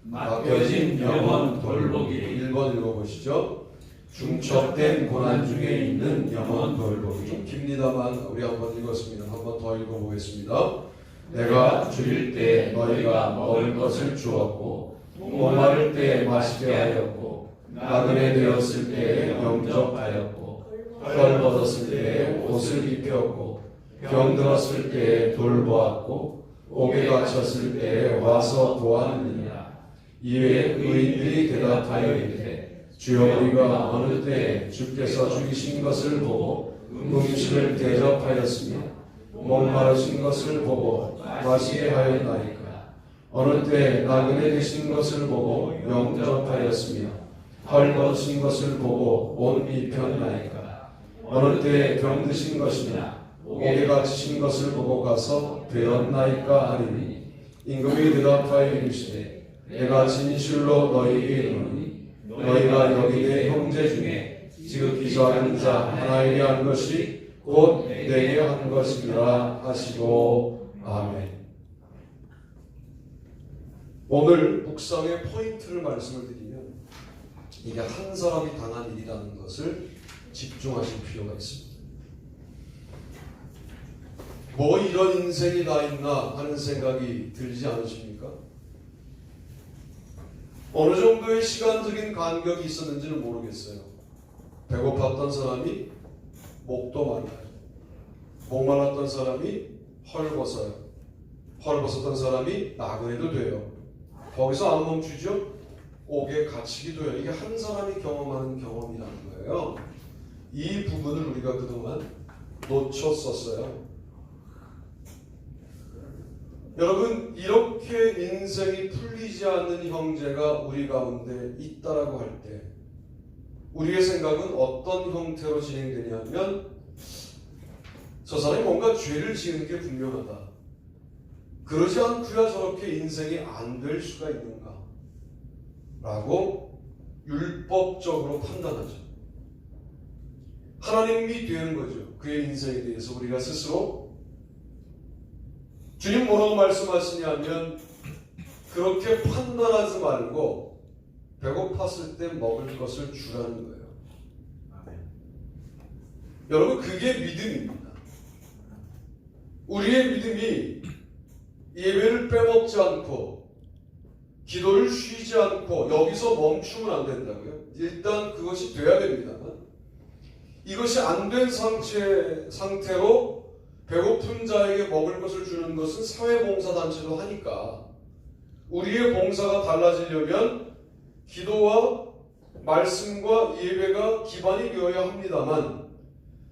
맡겨진 영혼 돌보기. 1번 읽어보시죠. 중첩된 고난 중에 있는 영혼 돌보기. 좀 깁니다만 우리 한번 읽었습니다. 한번 더 읽어보겠습니다. 내가 줄일 때 너희가 먹을 것을 주었고 목마를 때 마시게 하였고 나그네 되었을 때 영접하였고 헐벗었을 때 옷을 입혔고 병들었을 때 돌보았고 옥에 갇혔을 때 와서 도왔느니라. 이에 의인들이 대답하여 이르되 주여 우리가 어느 때 주께서 죽이신 것을 보고 음식을 대접하였으며 목마르신 것을 보고 마시게 하였나이까. 어느 때 나그네 되신 것을 보고 영접하였으며 헐벗으신 것을 보고 옷 입혔나이까. 어느 때 병드신 것이냐 옥에 갇히신 것을 보고 가서 되었나이까 하리니. 임금이 대답하여 이르시되 내가 진실로 너희에게 이르노니 너희가 여기 내 형제 중에 지극히 작은 자 하나에게 한 것이 곧 내게 한 것이니라 하시고 아멘. 오늘 묵상의 포인트를 말씀을 드리면 이게 한 사람이 당한 일이라는 것을 집중하실 필요가 있습니다. 뭐 이런 인생이 다 있나 하는 생각이 들지 않으십니까? 어느 정도의 시간적인 간격이 있었는지는 모르겠어요. 배고팠던 사람이 목도 말라요. 목말랐던 사람이 헐벗어요. 헐벗었던 사람이 나그네도 돼요. 거기서 안 멈추죠? 옥에 갇히기도 해요. 이게 한 사람이 경험하는 경험이라는 거예요. 이 부분을 우리가 그동안 놓쳤었어요. 여러분, 이렇게 인생이 풀리지 않는 형제가 우리 가운데 있다라고 할 때 우리의 생각은 어떤 형태로 진행되냐면 저 사람이 뭔가 죄를 지은 게 분명하다. 그러지 않고야 저렇게 인생이 안 될 수가 있는가? 라고 율법적으로 판단하죠. 하나님이 되는 거죠. 그의 인생에 대해서 우리가 스스로. 주님 뭐라고 말씀하시냐면 그렇게 판단하지 말고 배고팠을 때 먹을 것을 주라는 거예요. 아멘. 여러분, 그게 믿음입니다. 우리의 믿음이 예배를 빼먹지 않고 기도를 쉬지 않고 여기서 멈추면 안 된다고요. 일단 그것이 돼야 됩니다만 이것이 안 된 상태로 배고픈 자에게 먹을 것을 주는 것은 사회봉사단체도 하니까 우리의 봉사가 달라지려면 기도와 말씀과 예배가 기반이 되어야 합니다만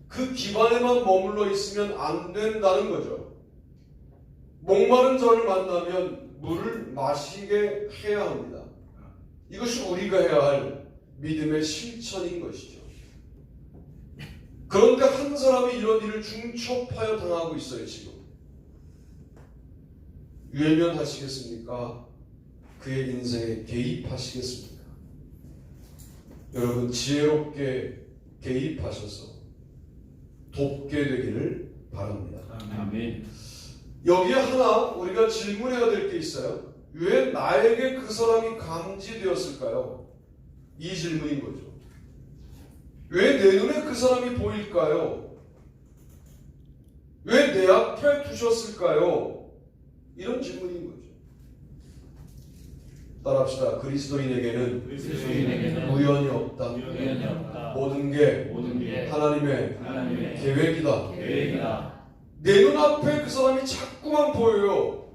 그 기반에만 머물러 있으면 안 된다는 거죠. 목마른 자를 만나면 물을 마시게 해야 합니다. 이것이 우리가 해야 할 믿음의 실천인 것이죠. 그런데 한 사람이 이런 일을 중첩하여 당하고 있어요. 지금 외면하시겠습니까? 그의 인생에 개입하시겠습니까? 여러분, 지혜롭게 개입하셔서 돕게 되기를 바랍니다. 아멘. 여기에 하나 우리가 질문해야 될 게 있어요. 왜 나에게 그 사람이 감지되었을까요? 이 질문인 거죠. 왜 내 눈에 그 사람이 보일까요? 왜 내 앞에 두셨을까요? 이런 질문인 거죠. 따라합시다. 그리스도인에게는 우연이 없다. 모든 게 하나님의 계획이다. 내 눈앞에 그 사람이 자꾸만 보여요.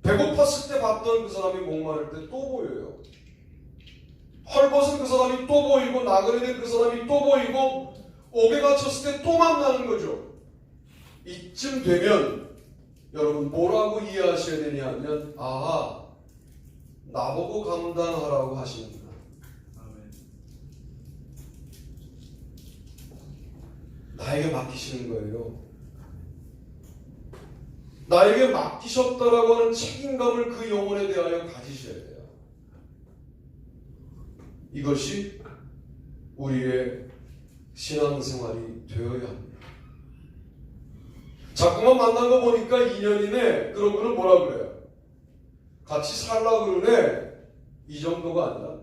배고팠을 때 봤던 그 사람이 목마를 때 또 보여요. 헐벗은 그 사람이 또 보이고 나그네 된 그 사람이 또 보이고 옥에 갇혔을 때 또 만나는 거죠. 이쯤 되면 여러분 뭐라고 이해하셔야 되냐면 나보고 감당하라고 하시는구나. 나에게 맡기시는 거예요. 나에게 맡기셨다라고 하는 책임감을 그 영혼에 대하여 가지셔야 돼요. 이것이 우리의 신앙생활이 되어야 합니다. 자꾸만 만난 거 보니까 2년이네. 그러고는 뭐라 그래요? 같이 살라 그러네. 이 정도가 아니라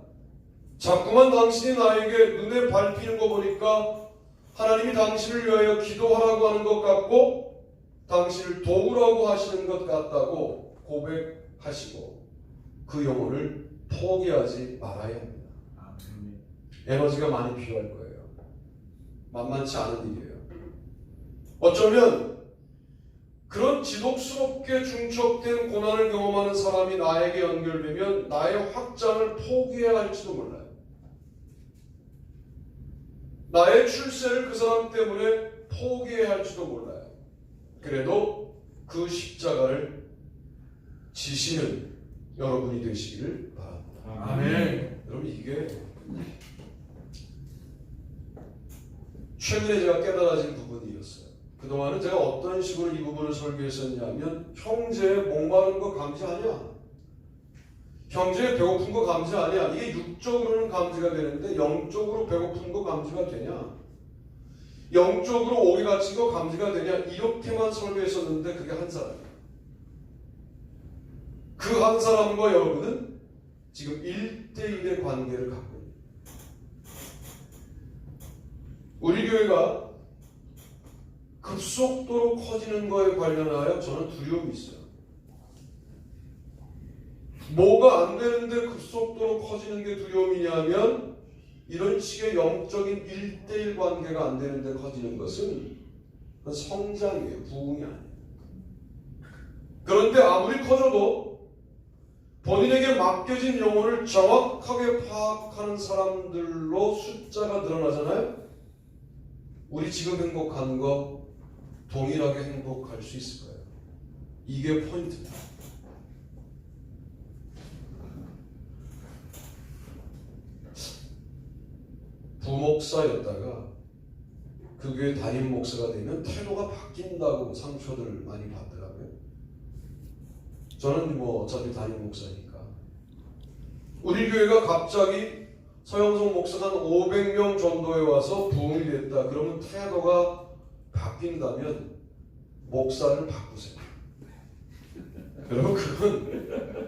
자꾸만 당신이 나에게 눈에 밟히는 거 보니까 하나님이 당신을 위하여 기도하라고 하는 것 같고 당신을 도우라고 하시는 것 같다고 고백하시고 그 영혼을 포기하지 말아야 합니다. 에너지가 많이 필요할 거예요. 만만치 않은 일이에요. 어쩌면 그런 지독스럽게 중첩된 고난을 경험하는 사람이 나에게 연결되면 나의 확장을 포기해야 할지도 몰라요. 나의 출세를 그 사람 때문에 포기해야 할지도 몰라요. 그래도 그 십자가를 지시는 여러분이 되시기를 바랍니다. 아멘. 여러분 이게 최근에 제가 깨달아진 부분이었어요. 그동안은 제가 어떤 식으로 이 부분을 설교했었냐면 형제의 목마른 거 감지하냐? 형제의 배고픈 거 감지하냐? 이게 육적으로는 감지가 되는데 영적으로 배고픈 거 감지가 되냐? 영적으로 오기 갇힌 거 감지가 되냐? 이렇게만 설교했었는데 그게 한 사람이에요. 그 한 사람과 여러분은 지금 1대1의 관계를 갖고 있는 우리 교회가 급속도로 커지는 거에 관련하여 저는 두려움이 있어요. 뭐가 안 되는데 급속도로 커지는 게 두려움이냐면 이런 식의 영적인 1대1 관계가 안 되는데 커지는 것은 성장이에요. 부흥이 아니에요. 그런데 아무리 커져도 본인에게 맡겨진 영혼을 정확하게 파악하는 사람들로 숫자가 늘어나잖아요. 우리 지금 행복한 거 동일하게 행복할 수 있을 거예요. 이게 포인트입니다. 부목사였다가 그 교회 담임 목사가 되면 태도가 바뀐다고 상처들을 많이 받더라고요. 저는 뭐 어차피 담임 목사니까. 우리 교회가 갑자기 서영석 목사가 한 500명 전도에 와서 부흥이 됐다. 그러면 태도가 바뀐다면 목사를 바꾸세요. 여러분 그건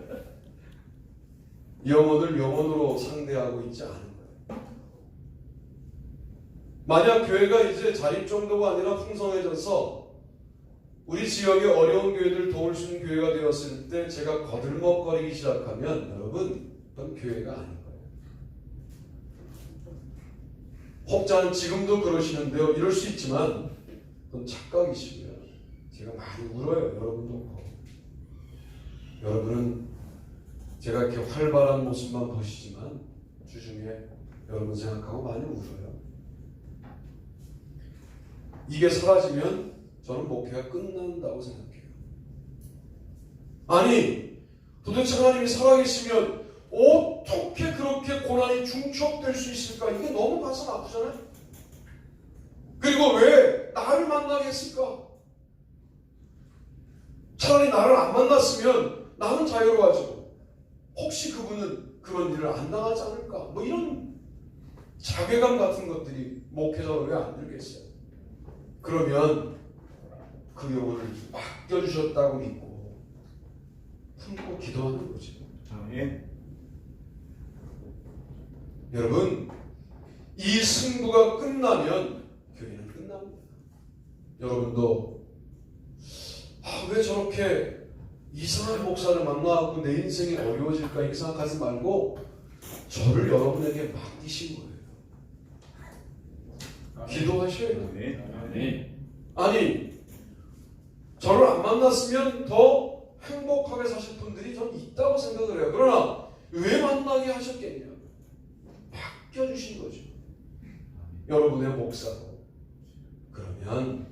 영혼을 영혼으로 상대하고 있지 않은 거예요. 만약 교회가 이제 자립 정도가 아니라 풍성해져서 우리 지역의 어려운 교회들 도울 수 있는 교회가 되었을 때 제가 거들먹거리기 시작하면 여러분 그건 교회가 아닌 거예요. 혹자는 지금도 그러시는데요. 이럴 수 있지만 그건 착각이시고요. 제가 많이 울어요. 여러분도 그렇고. 여러분은 제가 이렇게 활발한 모습만 보시지만 주중에 여러분 생각하고 많이 울어요. 이게 사라지면 저는 목회가 끝난다고 생각해요. 아니 도대체 하나님이 살아계시면 어떻게 그렇게 고난이 중첩될 수 있을까? 이게 너무 가슴 아프잖아요. 그리고 왜 나를 만나게 했을까? 차라리 나를 안 만났으면 나는 자유로워지고 혹시 그분은 그런 일을 안 당하지 않을까? 뭐 이런 자괴감 같은 것들이 목회자로 왜 안 들겠어요? 그러면 그 영혼을 맡겨주셨다고 믿고 품고 기도하는 거죠. 아멘. 여러분 이 승부가 끝나면 교회는 끝납니다. 여러분도 왜 저렇게 이상한 목사를 만나고 내 인생이 어려워질까 이렇게 생각하지 말고 저를 여러분에게 맡기신 거예요. 기도하셔야 돼요. 아멘. 아니 저를 안 만났으면 더 행복하게 사실 분들이 전 있다고 생각을 해요. 그러나 왜 만나게 하셨겠냐? 맡겨주신 거죠. 여러분의 목사로. 그러면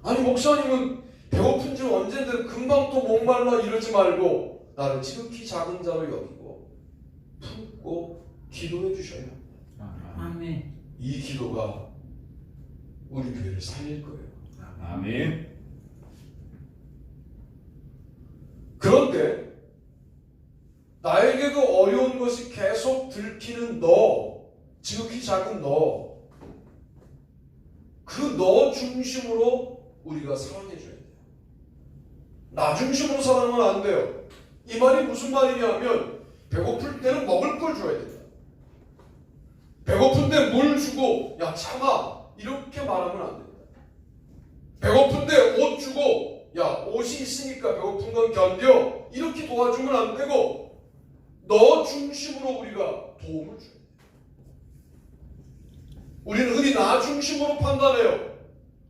아니 목사님은 배고픈 지 언젠데 금방 또 목말라 이러지 말고 나를 지극히 작은 자로 여기고 품고 기도해 주셔야 합니다. 아멘. 이 기도가 우리 교회를 살릴 거예요. 아멘. 그런데 나에게 그 어려운 것이 계속 들키는 너, 지극히 작은 너, 그 너 중심으로 우리가 사랑해 줘야 돼요. 나 중심으로 사랑하면 안 돼요. 이 말이 무슨 말이냐면 배고플 때는 먹을 걸 줘야 된다. 배고픈데 물 주고 야 참아 이렇게 말하면 안 된다. 배고픈데 옷 주고 야 옷이 있으니까 배고픈 건 견뎌 이렇게 도와주면 안 되고 너 중심으로 우리가 도움을 줘야 돼. 우리는 흔히 나 중심으로 판단해요.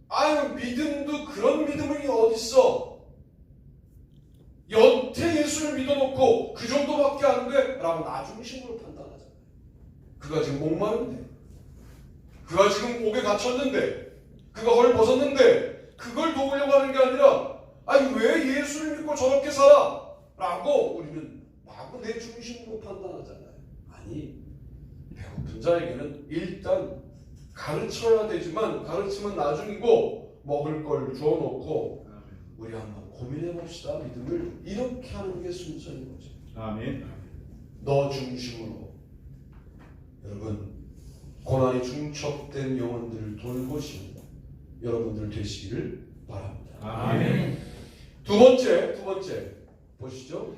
아유 믿음도 그런 믿음이 어딨어. 여태 예수를 믿어놓고 그 정도밖에 안 돼? 라고 나 중심으로 판단하잖아요. 그가 지금 목마른데 그가 지금 옥에 갇혔는데 그가 헐 벗었는데 그걸 도우려고 하는 게 아니라 아니 왜 예수를 믿고 저렇게 살아? 라고 우리는 마구 내 중심으로 판단하잖아요. 아니 배고픈 자에게는 일단 가르쳐야 되지만 가르치면 나중이고 먹을 걸 주어놓고 우리 한번 고민해 봅시다. 믿음을 이렇게 하는 게 순서인 거죠. 아멘. 너 중심으로. 여러분 고난이 중첩된 영혼들을 돌보시는 여러분들 되시기를 바랍니다. 아멘. 두 번째 보시죠.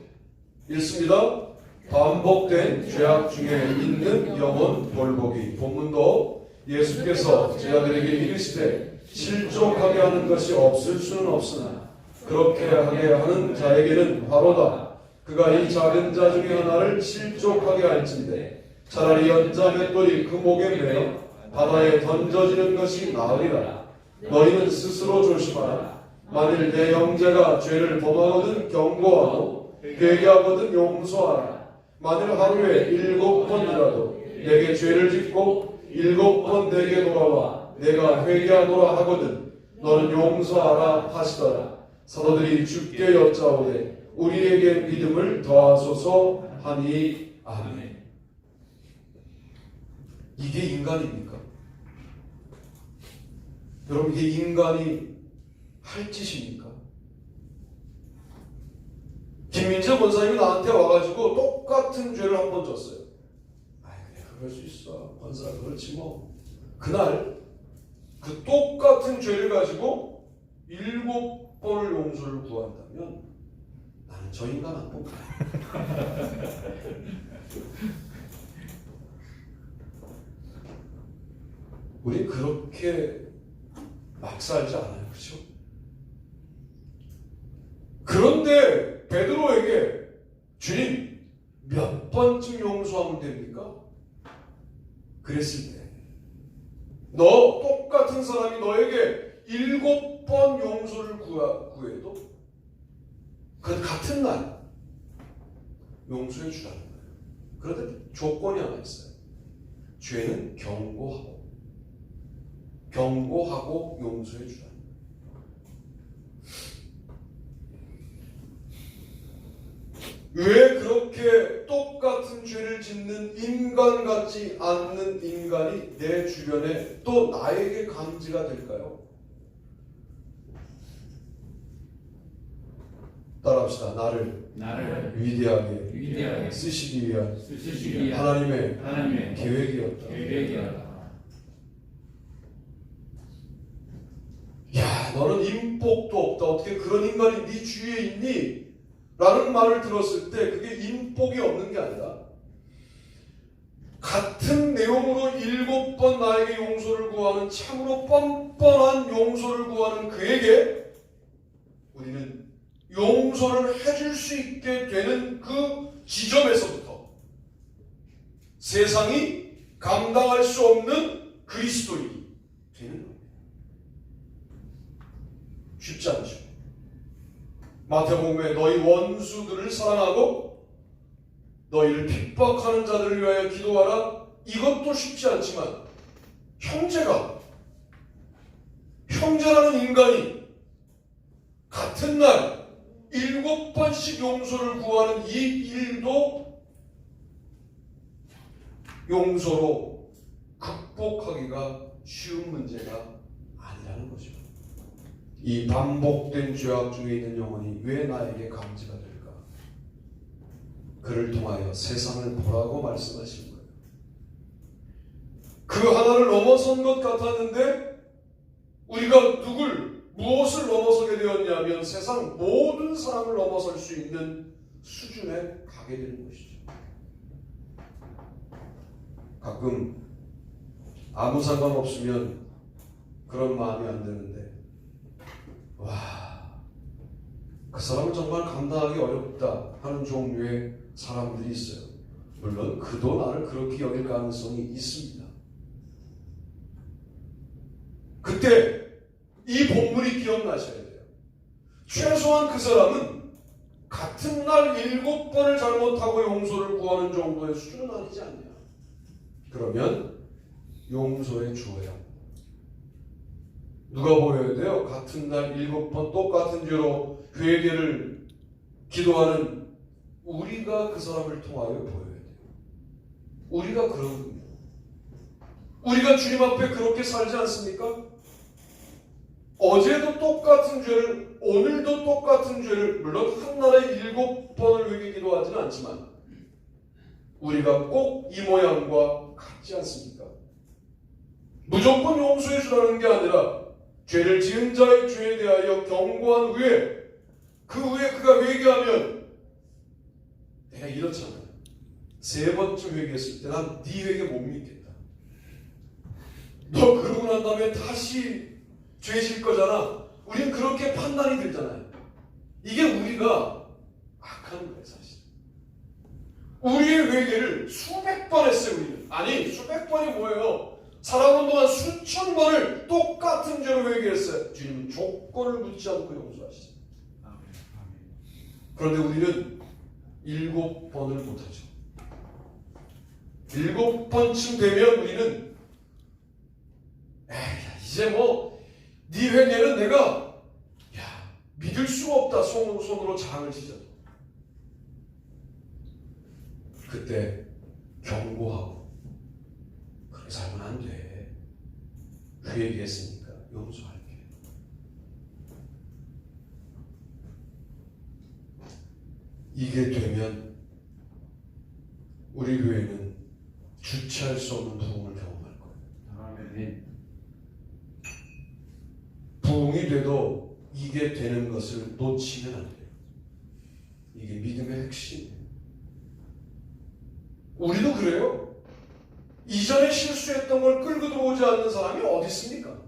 읽습니다. 반복된 죄악 중에 있는 영혼 돌보기. 본문도 예수께서 제자들에게 이르시되 실족하게 하는 것이 없을 수는 없으나 그렇게 하게 하는 자에게는 화로다. 그가 이 작은 자 중에 하나를 실족하게 할진대 차라리 연자 맷돌이 그 목에 매어 바다에 던져지는 것이 나으리라. 너희는 스스로 조심하라. 만일 내 형제가 죄를 범하거든 경고하고 회개하거든 용서하라. 만일 하루에 7번이라도 내게 죄를 짓고 7번 내게 돌아와 내가 회개하노라 하거든 너는 용서하라 하시더라. 사도들이 주께 여짜오되 우리에게 믿음을 더하소서 하니 아멘. 이게 인간입니까? 여러분 이게 인간이 할 짓입니까? 김민재 권사님이 나한테 와가지고 똑같은 죄를 한 번 졌어요. 아이 그래 그럴 수 있어 권사 그렇지 뭐. 그날 그 똑같은 죄를 가지고 7번을 용서를 구한다면 나는 저 인간 안 본 거야. 우리 그렇게 막 살지 않아요, 그렇죠? 그런데 베드로에게 주님 몇 번쯤 용서하면 됩니까? 그랬을 때 너 똑같은 사람이 너에게 7번 용서를 구해도 그 같은 날 용서해 주라는 거예요. 그런데 조건이 하나 있어요. 죄는 경고하고 용서해 주라는 거예요. 왜 그렇게 똑같은 죄를 짓는 인간 같지 않는 인간이 내 주변에 또 나에게 감지가 될까요? 따라합시다. 나를 위대하게 쓰시기 위한 하나님의 계획이었다. 야, 너는 인복도 없다. 어떻게 그런 인간이 네 주위에 있니? 라는 말을 들었을 때 그게 인복이 없는 게 아니라 같은 내용으로 7번 나에게 용서를 구하는 참으로 뻔뻔한 용서를 구하는 그에게 우리는 용서를 해줄 수 있게 되는 그 지점에서부터 세상이 감당할 수 없는 그리스도인이 되는 겁니다. 쉽지 않죠. 마태복음에 너희 원수들을 사랑하고 너희를 핍박하는 자들을 위하여 기도하라. 이것도 쉽지 않지만 형제라는 인간이 같은 날 7번씩 용서를 구하는 이 일도 용서로 극복하기가 쉬운 문제가 아니라는 거죠. 이 반복된 죄악 중에 있는 영혼이 왜 나에게 감지가 될까? 그를 통하여 세상을 보라고 말씀하신 거예요. 그 하나를 넘어선 것 같았는데 우리가 무엇을 넘어서게 되었냐면 세상 모든 사람을 넘어설 수 있는 수준에 가게 되는 것이죠. 가끔 아무 상관없으면 그런 마음이 안 드는데, 와, 그 사람은 정말 감당하기 어렵다 하는 종류의 사람들이 있어요. 물론 그도 나를 그렇게 여길 가능성이 있습니다. 그때 이 본문이 기억나셔야 돼요. 최소한 그 사람은 같은 날 7번을 잘못하고 용서를 구하는 정도의 수준은 아니지 않냐. 그러면 용서해 주어야 누가 보여야 돼요? 같은 날 7번 똑같은 죄로 회개를 기도하는 우리가 그 사람을 통하여 보여야 돼요. 우리가 그러거든요. 우리가 주님 앞에 그렇게 살지 않습니까? 어제도 똑같은 죄를, 오늘도 똑같은 죄를, 물론 한 날에 7번을 회개 기도하지는 않지만 우리가 꼭 이 모양과 같지 않습니까? 무조건 용서해 주라는 게 아니라 죄를 지은 자의 죄에 대하여 경고한 후에 그 후에 그가 회개하면, 내가 이렇잖아요. 3번쯤 회개했을 때 난 네 회개 못 믿겠다. 너 그러고 난 다음에 다시 죄 질 거잖아. 우린 그렇게 판단이 들잖아요. 이게 우리가 악한 거예요, 사실. 우리의 회개를 수백 번 했어요, 우리는. 아니, 수백 번이 뭐예요? 살아오는 동안 수천 번을 똑같은 죄로 회개했어요. 주님은 조건을 묻지 않고 용서하시죠. 그런데 우리는 7번을 못하죠. 7번쯤 되면 우리는 이제 뭐 네 회개는 내가 믿을 수가 없다. 손으로 장을 치죠. 그때 경고하고, 그렇게 살면 안 돼. 회개했으니까 용서할게. 이게 되면 우리 교회는 주체할 수 없는 부흥을 경험할 거예요. 아멘. 부흥이 돼도 이게 되는 것을 놓치면 안 돼요. 이게 믿음의 핵심이에요. 우리도 그래요. 이전에 실수했던 걸 끌고 들어오지 않는 사람이 어디 있습니까?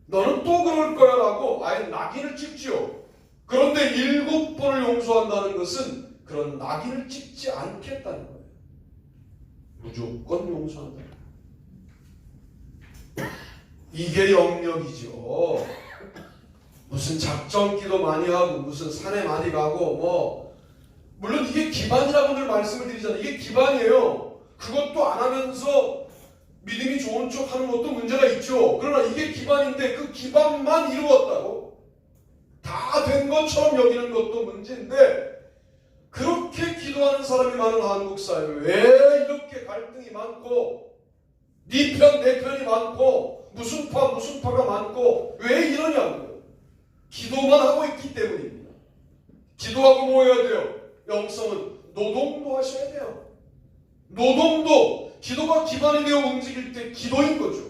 너는 또 그럴 거야 라고 아예 낙인을 찍지요. 그런데 7번을 용서한다는 것은 그런 낙인을 찍지 않겠다는 거예요. 무조건 용서한다. 이게 영역이죠. 무슨 작전기도 많이 하고 무슨 산에 많이 가고 뭐, 물론 이게 기반이라고 늘 말씀을 드리잖아요. 이게 기반이에요. 그것도 안 하면서 믿음이 좋은 척 하는 것도 문제가 있죠. 그러나 이게 기반인데 그 기반만 이루었다고 다 된 것처럼 여기는 것도 문제인데, 그렇게 기도하는 사람이 많은 한국 사회에 왜 이렇게 갈등이 많고 네 편 내 편이 많고 무슨 파가 많고 왜 이러냐고요. 기도만 하고 있기 때문입니다. 기도하고 뭐 해야 돼요? 영성은 노동도 하셔야 돼요. 노동도 기도가 기반이 되어 움직일 때 기도인 거죠.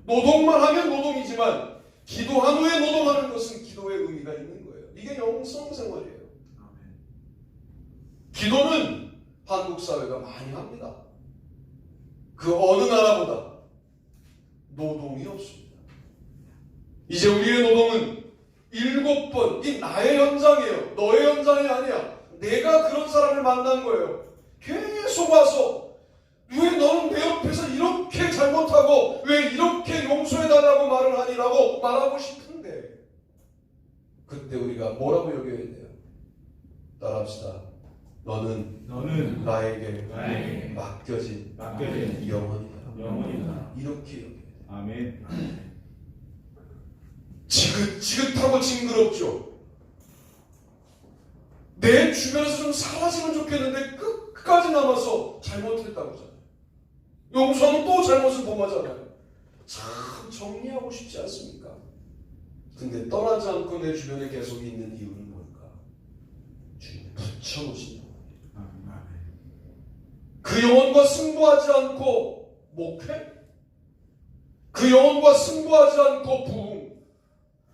노동만 하면 노동이지만 기도한 후에 노동하는 것은 기도의 의미가 있는 거예요. 이게 영성 생활이에요. 기도는 한국 사회가 많이 합니다. 그 어느 나라보다 노동이 없습니다. 이제 우리의 노동은 7번, 이 나의 현장이에요. 너의 현장이 아니야. 내가 그런 사람을 만난 거예요. 계속 와서 왜 너는 내 옆에서 이렇게 잘못하고 왜 이렇게 용서해달라고 말을 하니라고 말하고 싶은데, 그때 우리가 뭐라고 여겨야 돼요? 따라합시다. 너는 나에게 맡겨진 영혼이다. 이렇게 여겨야 돼요. 아멘. 지긋지긋하고 징그럽죠. 내 주변에서 좀 사라지면 좋겠는데 끝까지 남아서 잘못했다고 하잖아요. 용서하면 또 잘못을 범하잖아요. 참 정리하고 싶지 않습니까? 근데 떠나지 않고 내 주변에 계속 있는 이유는 뭘까? 주님 붙여놓으신 영혼. 그 영혼과 승부하지 않고 목회? 그 영혼과 승부하지 않고 부흥?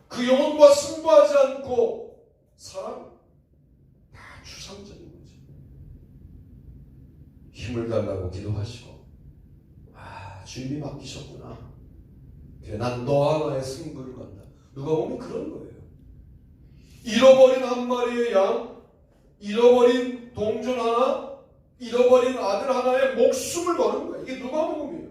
그 영혼과 승부하지 않고 사랑? 다 힘을 달라고 기도하시고, 주님이 맡기셨구나. 그래, 난 너 하나의 승부를 간다. 누가 보면 그런 거예요. 잃어버린 한 마리의 양, 잃어버린 동전 하나, 잃어버린 아들 하나의 목숨을 거는 거예요. 이게 누가복음이에요.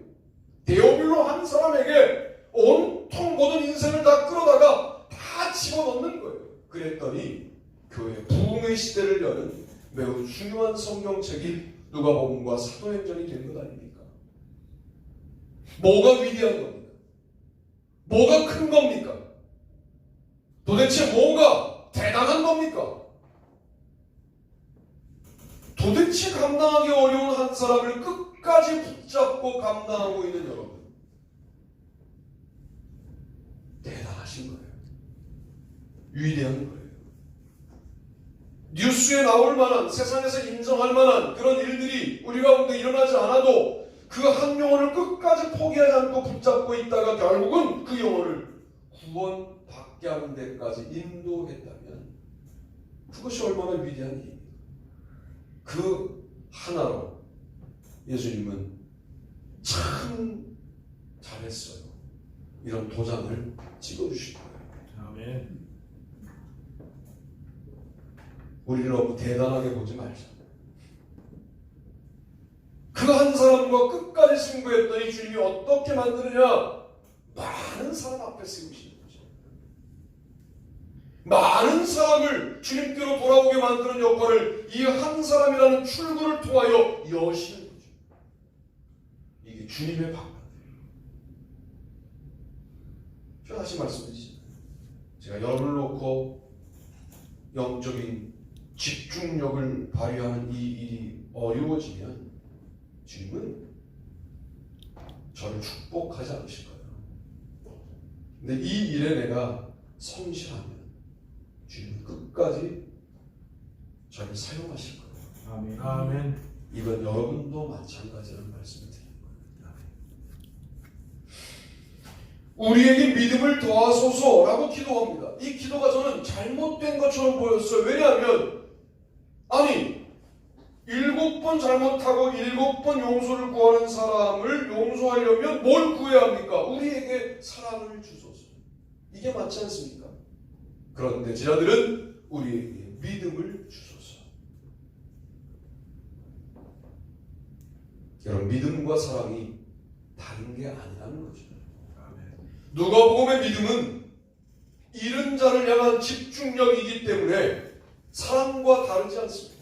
데오빌로 한 사람에게 온통 모든 인생을 다 끌어다가 다 집어넣는 거예요. 그랬더니 교회 부흥의 시대를 여는 매우 중요한 성경책이 누가복음과 사도행전이 된 것 아닙니까? 뭐가 위대한 겁니까? 뭐가 큰 겁니까? 도대체 뭐가 대단한 겁니까? 도대체 감당하기 어려운 한 사람을 끝까지 붙잡고 감당하고 있는 여러분, 대단하신 거예요. 위대한 거예요. 뉴스에 나올 만한, 세상에서 인정할 만한 그런 일들이 우리 가운데 일어나지 않아도 그 한 영혼을 끝까지 포기하지 않고 붙잡고 있다가 결국은 그 영혼을 구원받게 하는 데까지 인도했다면 그것이 얼마나 위대한 일입니까? 그 하나로 예수님은 참 잘했어요. 이런 도장을 찍어주신 거예요. 아멘. 우리를 너무 대단하게 보지 말자. 그 한 사람과 끝까지 승부했더니 주님이 어떻게 만드느냐? 많은 사람 앞에 세우시는 거죠. 많은 사람을 주님께로 돌아오게 만드는 역할을 이 한 사람이라는 출구를 통하여 여시는 거죠. 이게 주님의 방법이에요. 제가 다시 말씀드리지만, 제가 여러분을 놓고 영적인 집중력을 발휘하는 이 일이 어려워지면 주님은 저를 축복하지 않으실 거예요. 근데 이 일에 내가 성실하면 주님은 끝까지 저를 사용하실 거예요. 아멘. 아멘. 이건 여러분도 마찬가지라는 말씀을 드리는 거예요. 우리에게 믿음을 더하소서라고 기도합니다. 이 기도가 저는 잘못된 것처럼 보였어요. 왜냐하면 아니 7번 잘못하고 7번 용서를 구하는 사람을 용서하려면 뭘 구해야 합니까? 우리에게 사랑을 주소서. 이게 맞지 않습니까? 그런데 제자들은 우리에게 믿음을 주소서. 여러분, 믿음과 사랑이 다른 게 아니라는 거죠. 누가복음의 믿음은 잃은 자를 향한 집중력이기 때문에 사랑과 다르지 않습니다.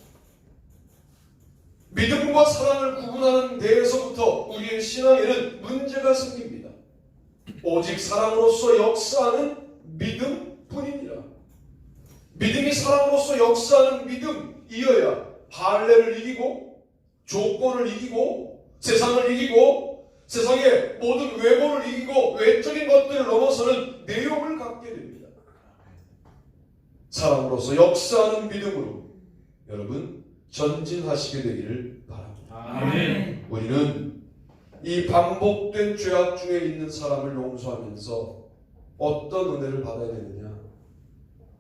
믿음과 사랑을 구분하는 데에서부터 우리의 신앙에는 문제가 생깁니다. 오직 사랑으로서 역사하는 믿음뿐입니다. 믿음이 사랑으로서 역사하는 믿음이어야 할례를 이기고 조건을 이기고 세상을 이기고 세상의 모든 외모를 이기고 외적인 것들을 넘어서는 내용을 갖게 됩니다. 사랑으로서 역사하는 믿음으로 여러분 전진하시게 되기를 바랍니다. 아멘. 우리는 이 반복된 죄악 중에 있는 사람을 용서하면서 어떤 은혜를 받아야 되느냐?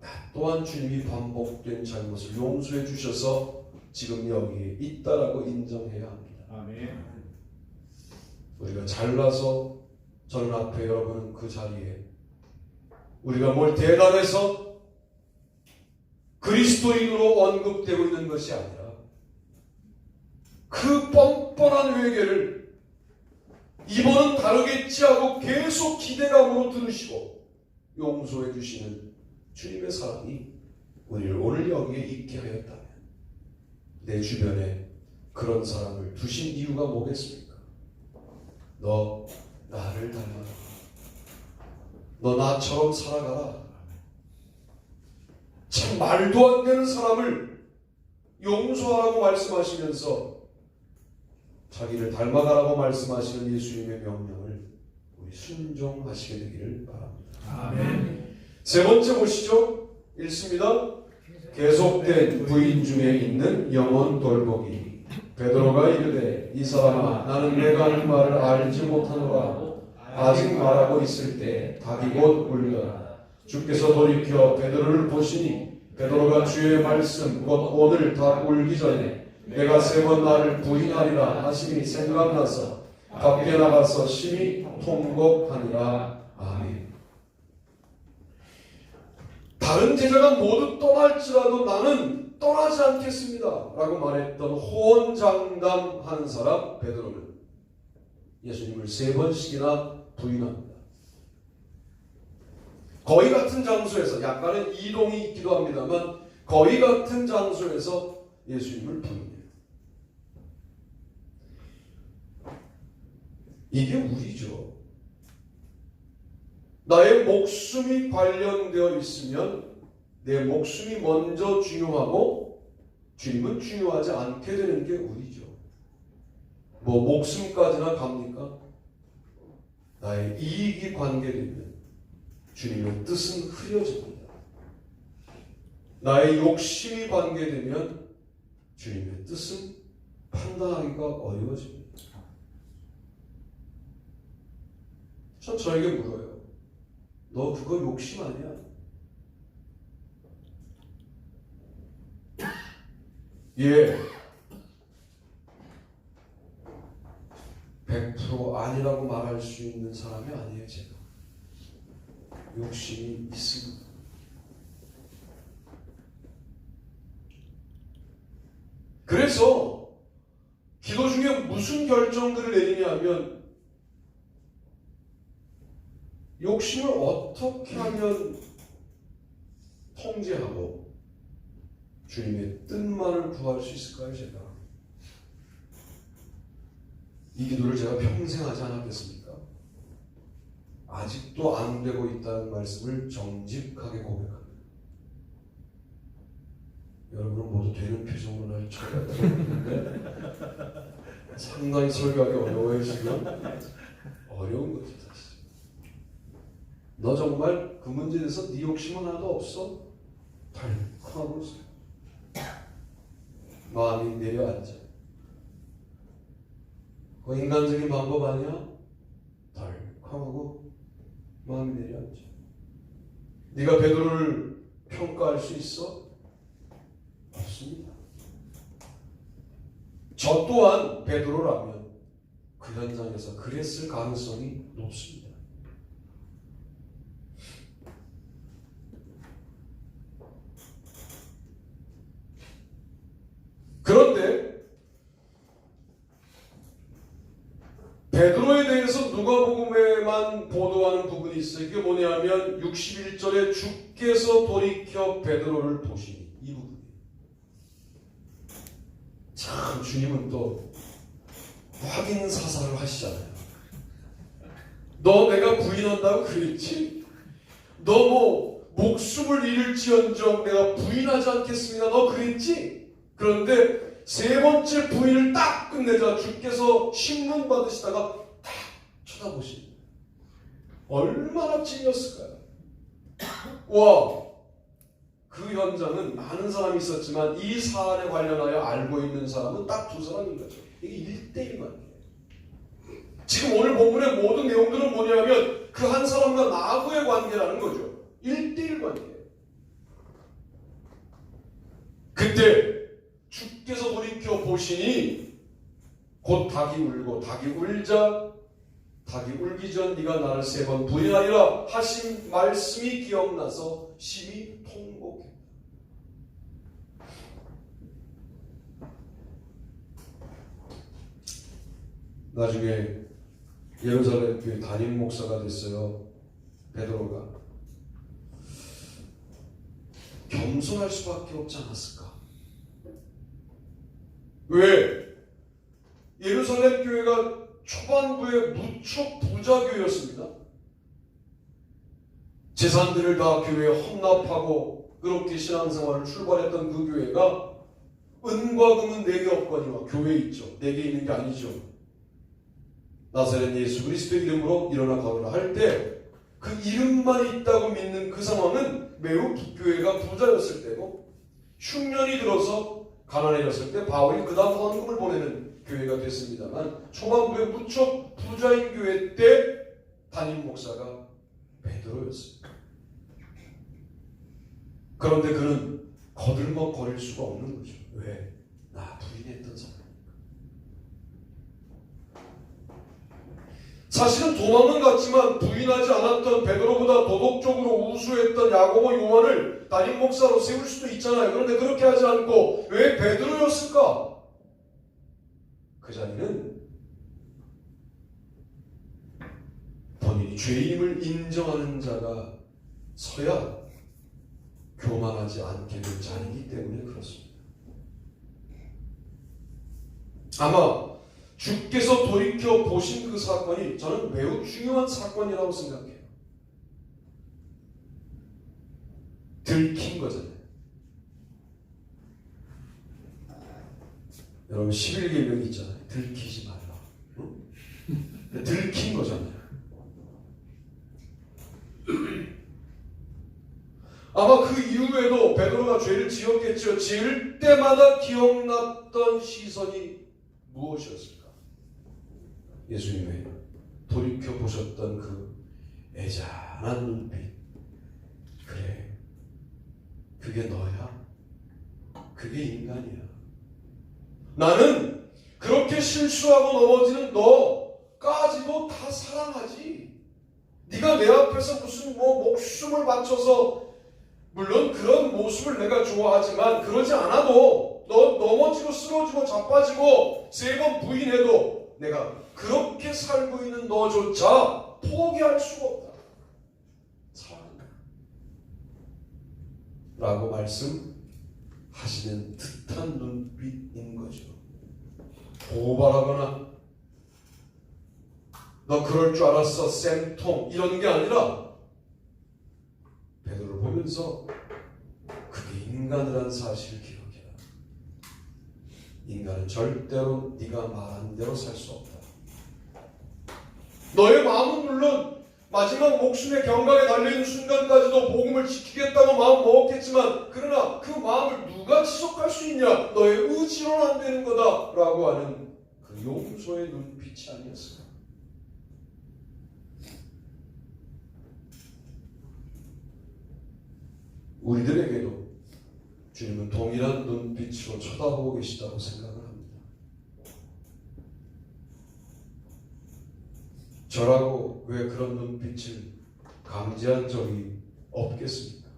나 또한 주님이 반복된 잘못을 용서해 주셔서 지금 여기에 있다라고 인정해야 합니다. 아멘. 우리가 잘나서 저는 앞에 여러분은 그 자리에 우리가 뭘 대단해서 그리스도인으로 언급되고 있는 것이 아니라 그 뻔뻔한 회개를 이번은 다르겠지 하고 계속 기대감으로 들으시고 용서해 주시는 주님의 사랑이 우리를 오늘 여기에 있게 하였다면 내 주변에 그런 사람을 두신 이유가 뭐겠습니까? 너 나를 닮아라. 너 나처럼 살아가라. 참 말도 안 되는 사람을 용서하라고 말씀하시면서 자기를 닮아가라고 말씀하시는 예수님의 명령을 우리 순종하시게 되기를 바랍니다. 아멘. 세 번째 보시죠. 읽습니다. 계속된 부인 중에 있는 영혼 돌보기. 베드로가 이르되 이 사람아 나는 내가 하는 말을 알지 못하노라. 아직 말하고 있을 때 닭이 곧 울더라. 주께서 돌이켜 베드로를 보시니 베드로가 주의 말씀 곧 오늘 닭 울기 전에 내가 3번 나를 부인하리라 하심이 생각나서 밖에 나가서 심히 통곡하니라. 아멘. 다른 제자가 모두 떠날지라도 나는 떠나지 않겠습니다 라고 말했던 호언장담한 사람 베드로는 예수님을 3번씩이나 부인합니다. 거의 같은 장소에서, 약간의 이동이 있기도 합니다만 거의 같은 장소에서 예수님을 부인해요. 이게 우리죠. 나의 목숨이 관련되어 있으면 내 목숨이 먼저 중요하고 주님은 중요하지 않게 되는 게 우리죠. 뭐 목숨까지나 갑니까? 나의 이익이 관계되면 주님의 뜻은 흐려집니다. 나의 욕심이 관계되면 주님의 뜻은 판단하기가 어려워집니다. 전 저에게 물어요. 너 그거 욕심 아니야? 예. 100% 아니라고 말할 수 있는 사람이 아니에요, 제가. 욕심이 있습니다. 그래서 기도 중에 무슨 결정들을 내리냐면 욕심을 어떻게 하면 통제하고 주님의 뜻만을 구할 수 있을까요, 제가? 이 기도를 제가 평생 하지 않았겠습니까? 아직도 안 되고 있다는 말씀을 정직하게 고백합니다. 여러분은 모두 되는 표정으로 날 쳐다보는데 상당히 설교하기 어려워요, 지금. 어려운 거지, 사실. 너 정말 그 문제에 대해서 네 욕심은 하나도 없어? 덜컥하고 있어요. 마음이 내려앉아. 그 인간적인 방법 아니야? 덜컥하고 마음이 내려앉아. 네가 베드로를 평가할 수 있어? 없습니다. 저 또한 베드로라면 그 현장에서 그랬을 가능성이 높습니다. 그런데 베드로에 대해서 누가복음에만 보도하는 부분이 있어요. 이게 뭐냐면 61절에 주께서 돌이켜 베드로를 보시니, 이 부분이에요. 참 주님은 또 확인 사살을 하시잖아요. 너 내가 부인한다고 그랬지? 너 뭐 목숨을 잃을지언정 내가 부인하지 않겠습니다. 너 그랬지? 그런데 3번째 부인을 딱 끝내자 주께서 신문 받으시다가 딱 쳐다보십니다. 얼마나 찔렸을까요? 와, 그 현장은 많은 사람이 있었지만 이 사안에 관련하여 알고 있는 사람은 딱 2사람인 거죠. 이게 1대1 관계예요. 지금 오늘 본문의 모든 내용들은 뭐냐면 그 한 사람과 나하고의 관계라는 거죠. 1대1 관계예요. 그때 주께서 돌이켜 보시니 곧 닭이 울고 닭이 울자 닭이 울기 전 네가 나를 3번 부인하리라 하신 말씀이 기억나서 심히 통곡했다. 나중에 예루살렘 교회 담임 목사가 됐어요. 베드로가 겸손할 수밖에 없지 않았을까? 왜? 예루살렘 교회가 초반부에 무척 부자 교회였습니다. 재산들을 다 교회에 헌납하고 그렇게 신앙생활을 출발했던 그 교회가 은과 금은 내게 없거니와 교회에 있죠. 내게 있는 게 아니죠. 나사렛 예수 그리스도 이름으로 일어나 걸으라 할 때 그 이름만 있다고 믿는 그 상황은 매우 교회가 부자였을 때고 흉년이 들어서 가난해졌을 때 바울이 그 다음 헌금을 보내는 교회가 됐습니다만 초반부에 무척 부자인 교회 때 담임 목사가 베드로였습니다. 그런데 그는 거들먹거릴 수가 없는 거죠. 왜? 나 부인했던 사람. 사실은 도망은 갔지만 부인하지 않았던 베드로보다 도덕적으로 우수했던 야고보, 요한을 담임 목사로 세울 수도 있잖아요. 그런데 그렇게 하지 않고 왜 베드로였을까? 그 자리는 본인이 죄임을 인정하는 자가 서야 교만하지 않게 된 자리이기 때문에 그렇습니다. 아마 주께서 돌이켜 보신 그 사건이 저는 매우 중요한 사건이라고 생각해요. 들킨 거잖아요. 여러분 11계명 있잖아요. 들키지 말라. 응? 들킨 거잖아요. 아마 그 이후에도 베드로가 죄를 지었겠죠. 지을 때마다 기억났던 시선이 무엇이었을까? 예수님의 돌이켜보셨던 그 애잔한 눈빛. 그래, 그게 너야. 그게 인간이야. 나는 그렇게 실수하고 넘어지는 너까지도 다 사랑하지. 네가 내 앞에서 무슨 목숨을 바쳐서, 물론 그런 모습을 내가 좋아하지만 그러지 않아도 너 넘어지고 쓰러지고 자빠지고 3번 부인해도 내가 그렇게 살고 있는 너조차 포기할 수가 없다. 사랑한다. 라고 말씀하시는 듯한 눈빛인 거죠. 고발하거나 너 그럴 줄 알았어 쌤통 이런 게 아니라 베드로를 보면서 그게 인간이라는 사실을 기억해라. 인간은 절대로 네가 말한 대로 살 수 없다. 너의 마음은 물론 마지막 목숨의 경각에 달려있는 순간까지도 복음을 지키겠다고 마음 먹었겠지만 그러나 그 마음을 누가 지속할 수 있냐? 너의 의지로는 안 되는 거다 라고 하는 그 용서의 눈빛이 아니었을까? 우리들에게도 주님은 동일한 눈빛으로 쳐다보고 계시다고 생각을 합니다. 저라고 왜 그런 눈빛을 감지한 적이 없겠습니까?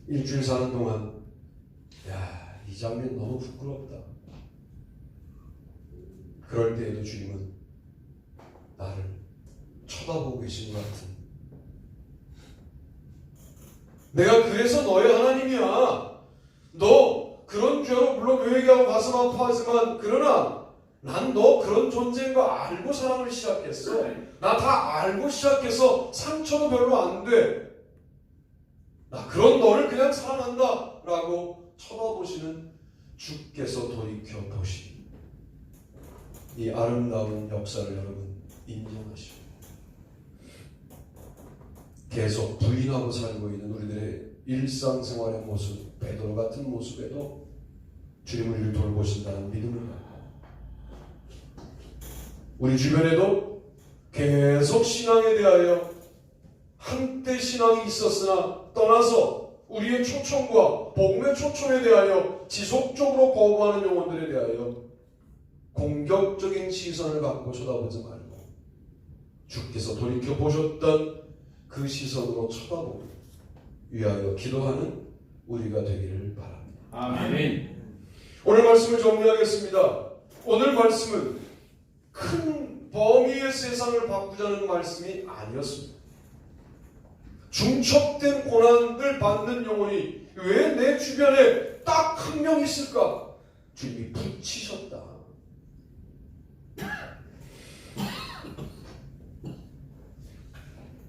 일주일 사는 동안 이 장면 너무 부끄럽다. 그럴 때에도 주님은 나를 쳐다보고 계신 것 같은, 내가 그래서 너의 하나님이야. 너 그런 죄로 물론 회개하고 가슴 아파하지만 그러나 난 너 그런 존재인 거 알고 사랑을 시작했어. 나 다 알고 시작해서 상처도 별로 안 돼. 나 그런 너를 그냥 사랑한다 라고 쳐다보시는 주께서 돌이켜 보신 이 아름다운 역사를 여러분 인정하시고 계속 부인하고 살고 있는 우리들의 일상생활의 모습, 베드로 같은 모습에도 주님은 우리를 돌보신다는 믿음을 갖고 우리 주변에도 계속 신앙에 대하여 한때 신앙이 있었으나 떠나서 우리의 초청과 복음의 초청에 대하여 지속적으로 거부하는 영혼들에 대하여 공격적인 시선을 갖고 쳐다보지 말고 주께서 돌이켜 보셨던 그 시선으로 쳐다보고 위하여 기도하는 우리가 되기를 바랍니다. 아멘. 오늘 말씀을 정리하겠습니다. 오늘 말씀은 큰 범위의 세상을 바꾸자는 말씀이 아니었습니다. 중첩된 고난을 받는 영혼이 왜 내 주변에 딱 한 명 있을까? 주님이 붙이셨다.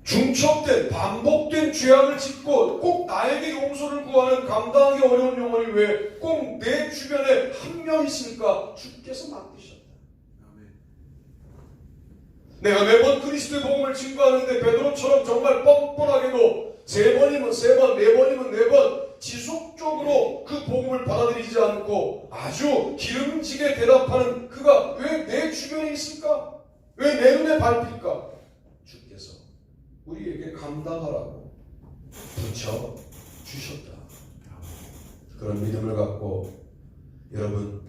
중첩된 반복된 죄악을 짓고 꼭 나에게 용서를 구하는 감당하기 어려운 영혼이 왜 꼭 내 주변에 한 명 있을까? 주께서 맡기셨다. 내가 매번 그리스도의 복음을 증거하는데 베드로처럼 정말 뻔뻔하게도 3번이면 3번, 4번이면 4번 지속적으로 그 복음을 받아들이지 않고 아주 기름지게 대답하는 그가 왜 내 주변에 있을까? 왜 내 눈에 밟힐까? 주께서 우리에게 감당하라고 붙여 주셨다. 그런 믿음을 갖고 여러분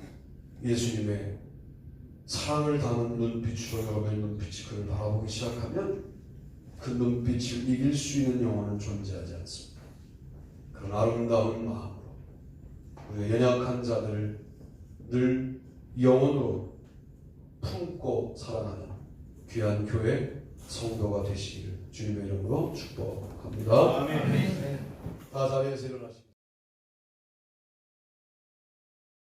예수님의 사랑을 담은 눈빛으로 여러분의 눈빛이 그를 바라보기 시작하면 그 눈빛을 이길 수 있는 영혼은 존재하지 않습니다. 그런 아름다운 마음으로 우리의 연약한 자들을 늘 영혼으로 품고 사랑하는 귀한 교회 성도가 되시기를 주님의 이름으로 축복합니다. 아멘. 다 자리에서 일어나십니다.